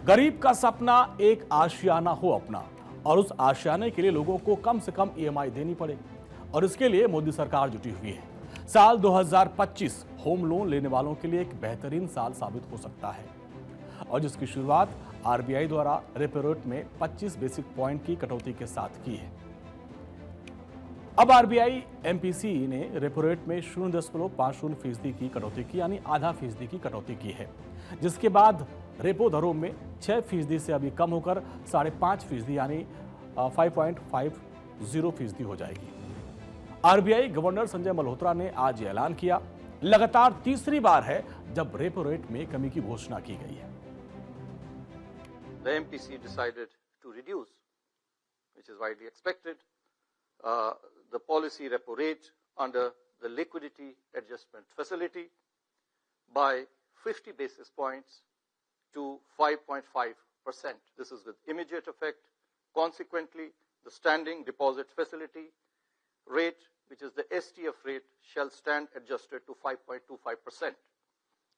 गरीब का सपना एक आशियाना हो अपना, और उस आशियाने के लिए लोगों को कम से कम ईएमआई देनी पड़े, और इसके लिए मोदी सरकार जुटी हुई है। साल 2025 होम लोन लेने वालों के लिए एक बेहतरीन साल साबित हो सकता है, और जिसकी शुरुआत आरबीआई द्वारा रेपो रेट में 25 बेसिक पॉइंट की कटौती के साथ की है। अब आरबीआई एमपीसी ने रेपो रेट में 0.50% की कटौती की, यानी आधा फीसदी की कटौती की है, जिसके बाद रेपो दरों में 6% से अभी कम होकर 5.5% यानी 5.50% हो जाएगी। आरबीआई गवर्नर संजय मल्होत्रा ने आज ये ऐलान किया। लगातार तीसरी बार है जब रेपो रेट में कमी की घोषणा की गई है। The MPC decided to reduce, which is widely expected, the policy repo rate under the liquidity adjustment facility by 50 basis points to 5.5%. This is with immediate effect. Consequently, the standing deposit facility rate, which is the STF rate, shall stand adjusted to 5.25%.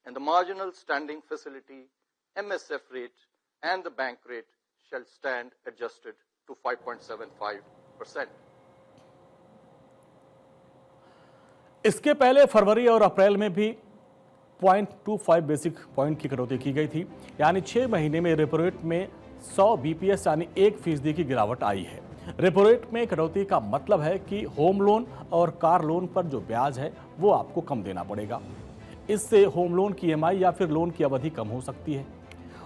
And the marginal standing facility MSF rate and the bank rate shall stand adjusted to 5.75%. इसके पहले फरवरी और अप्रैल में भी 0.25 basic point की कटौती की गई थी, यानी 6 महीने में रेपो रेट में 100 बीपीएस यानी 1% की गिरावट आई है। रेपो रेट में कटौती का मतलब है कि होम लोन और कार लोन पर जो ब्याज है वो आपको कम देना पड़ेगा। इससे होम लोन की ईएमआई या फिर लोन की अवधि कम हो सकती है।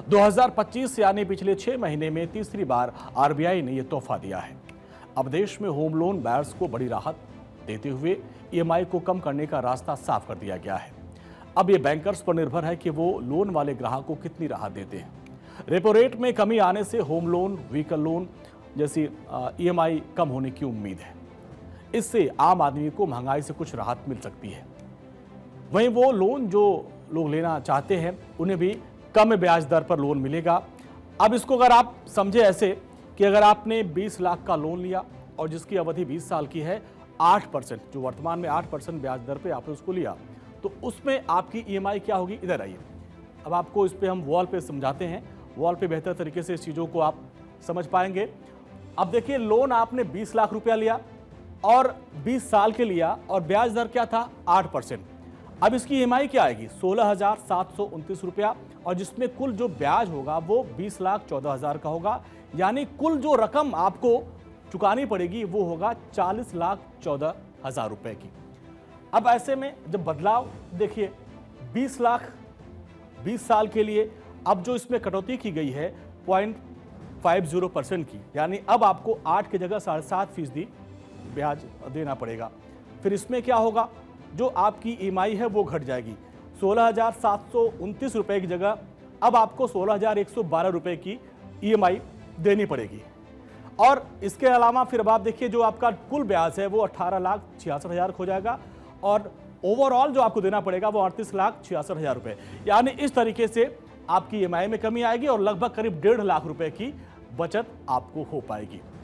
2025 यानी पिछले 6 महीने में तीसरी बार आरबीआई ने यह तोहफा दिया है। अब देश में होम लोन बायर्स को बड़ी राहत देते हुए ईएमआई को कम करने का रास्ता साफ कर दिया गया है। अब ये बैंकर्स पर निर्भर है कि वो लोन वाले ग्राहक को कितनी राहत देते हैं। रेपो रेट में कमी आने से होम लोन, व्हीकल लोन जैसी ईएमआई कम होने की उम्मीद है। इससे आम आदमी को महंगाई से कुछ राहत मिल सकती है। वहीं वो लोन जो लोग लेना चाहते हैं उन्हें भी कम ब्याज दर पर लोन मिलेगा। अब इसको अगर आप समझे ऐसे कि अगर आपने 20 लाख का लोन लिया और जिसकी अवधि 20 साल की है, 8%, जो वर्तमान में 8% ब्याज दर पे आपने उसको लिया, तो उसमें आपकी ईएमआई क्या होगी। इधर आइए, अब आपको इस पे हम वॉल पे समझाते हैं। वॉल पे बेहतर तरीके से इस चीज़ों को आप समझ पाएंगे। अब देखिए, लोन आपने 20 लाख रुपया लिया और 20 साल के लिया और ब्याज दर क्या था, 8%। अब इसकी ईएमआई क्या आएगी, 16,729 रुपया, और जिसमें कुल जो ब्याज होगा वो 20,14,000 का होगा, यानी कुल जो रकम आपको चुकानी पड़ेगी वो होगा 40,14,000 रुपए की। अब ऐसे में जब बदलाव देखिए, 20 लाख 20 साल के लिए, अब जो इसमें कटौती की गई है 0.50% की, यानी अब आपको 8 की जगह 7.5% ब्याज देना पड़ेगा। फिर इसमें क्या होगा, जो आपकी ईएमआई है वो घट जाएगी। 16,729 रुपए की जगह अब आपको 16,112 रुपए की ईएमआई देनी पड़ेगी। और इसके अलावा फिर अब आप देखिए, जो आपका कुल ब्याज है वो 18,66,000 हो जाएगा, और ओवरऑल जो आपको देना पड़ेगा वो 38,66,000 रुपए। यानी इस तरीके से आपकी ईएमआई में कमी आएगी और लगभग करीब 1.5 लाख रुपए की बचत आपको हो पाएगी।